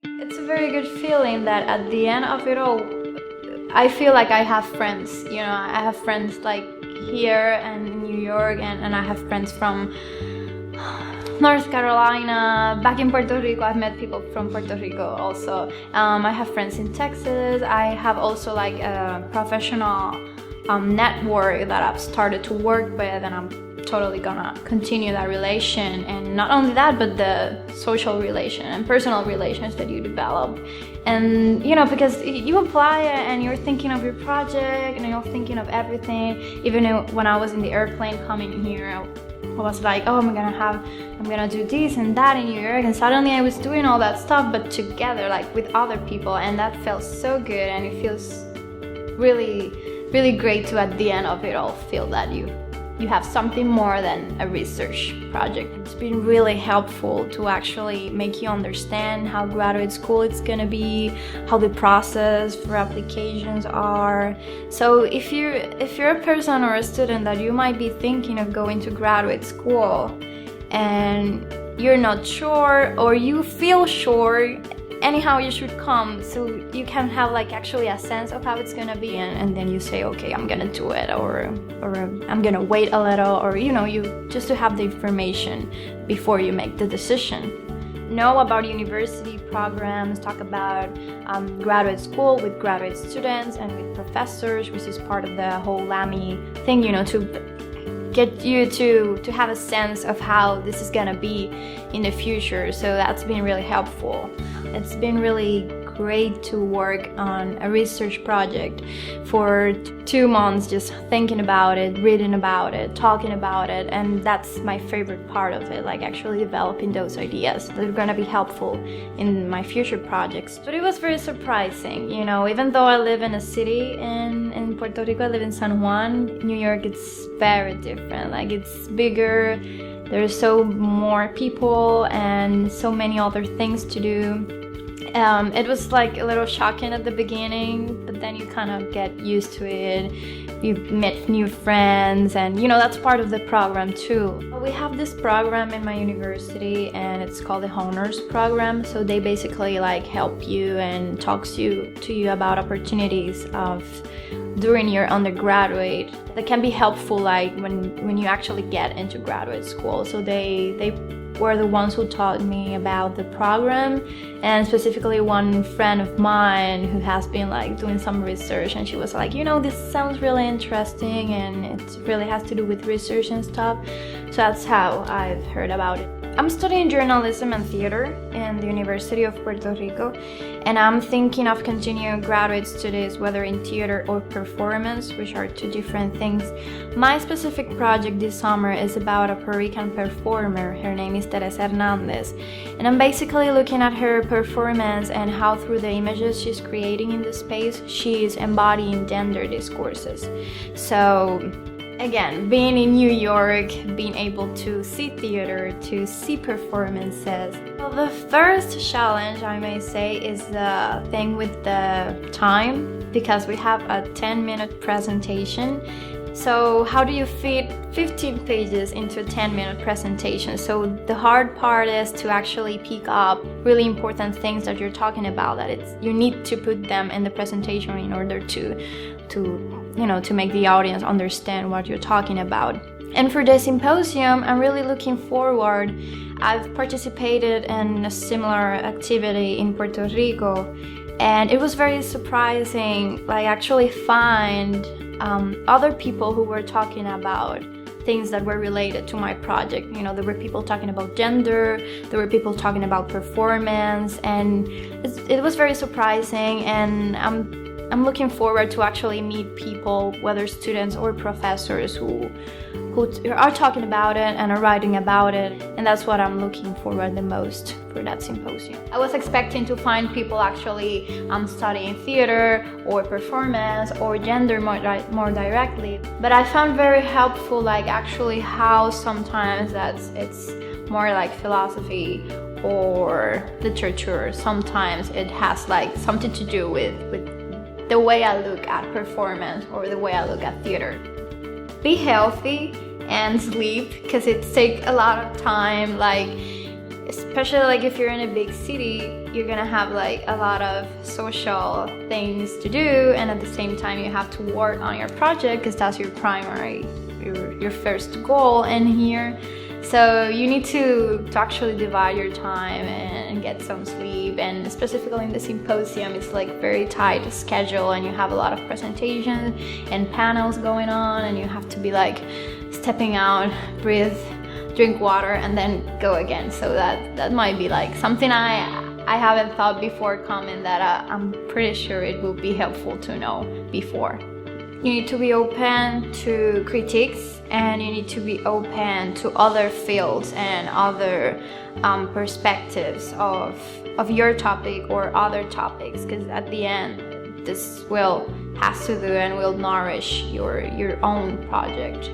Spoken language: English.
It's a very good feeling that at the end of it all, I feel like I have friends. You know, I have friends like here and in New York, and I have friends from North Carolina. Back in Puerto Rico, I've met people from Puerto Rico also. I have friends in Texas. I have also like a professional network that I've started to work with, and I'm totally gonna continue that relation. And not only that, but the social relation and personal relations that you develop. And you know, because you apply and you're thinking of your project and you're thinking of everything. Even when I was in the airplane coming here, I was like, oh, I'm gonna do this and that in New York, and suddenly I was doing all that stuff, but together, like with other people, and that felt so good, and it feels really, really great to at the end of it all feel that you have something more than a research project. It's been really helpful to actually make you understand how graduate school is gonna be, how the process for applications are. So if you're a person or a student that you might be thinking of going to graduate school and you're not sure, or you feel sure, anyhow you should come so you can have like actually a sense of how it's gonna be, and then you say, okay, I'm gonna do it, or I'm gonna wait a little, or you know, you just to have the information before you make the decision. Know about university programs, talk about graduate school with graduate students and with professors, which is part of the whole LAMI thing, you know, to get you to have a sense of how this is gonna be in the future. So that's been really helpful. It's been really great to work on a research project for 2 months, just thinking about it, reading about it, talking about it, and that's my favorite part of it, like actually developing those ideas that are gonna be helpful in my future projects. But it was very surprising, you know, even though I live in a city in Puerto Rico, I live in San Juan, New York, it's very different, like it's bigger, there's so more people and so many other things to do. It was like a little shocking at the beginning, but then you kind of get used to it. You meet new friends, and you know, that's part of the program too. We have this program in my university, and it's called the Honors Program. So they basically like help you and talks to you about opportunities of during your undergraduate that can be helpful, like when you actually get into graduate school. So they were the ones who taught me about the program, and specifically one friend of mine who has been like doing some research, and she was like, you know, this sounds really interesting and it really has to do with research and stuff. So that's how I've heard about it. I'm studying journalism and theater in the University of Puerto Rico, and I'm thinking of continuing graduate studies, whether in theater or performance, which are two different things. My specific project this summer is about a Puerto Rican performer. Her name is Teresa Hernandez, and I'm basically looking at her performance and how through the images she's creating in the space, she's embodying gender discourses. So again, being in New York, being able to see theater, to see performances. Well, the first challenge, I may say, is the thing with the time, because we have a 10-minute presentation. So how do you fit 15 pages into a 10-minute presentation? So the hard part is to actually pick up really important things that you're talking about, that you need to put them in the presentation in order to make the audience understand what you're talking about. And for the symposium, I'm really looking forward. I've participated in a similar activity in Puerto Rico, and it was very surprising, like actually find other people who were talking about things that were related to my project. You know, there were people talking about gender, there were people talking about performance, and it was very surprising, and I'm looking forward to actually meet people, whether students or professors, who are talking about it and are writing about it, and that's what I'm looking forward the most for that symposium. I was expecting to find people actually studying theater or performance or gender more directly, but I found very helpful like actually how sometimes it's more like philosophy or literature. Sometimes it has like something to do with the way I look at performance or the way I look at theater. Be healthy and sleep, because it takes a lot of time, like especially like if you're in a big city, you're gonna have like a lot of social things to do, and at the same time you have to work on your project because that's your primary, your first goal in here. So you need to actually divide your time and get some sleep. And specifically in the symposium, it's like very tight schedule, and you have a lot of presentations and panels going on, and you have to be like stepping out, breathe, drink water, and then go again. So that might be like something I haven't thought before coming, that I'm pretty sure it will be helpful to know before. You need to be open to critiques, and you need to be open to other fields and other perspectives of your topic or other topics, because at the end this has to do and will nourish your own project.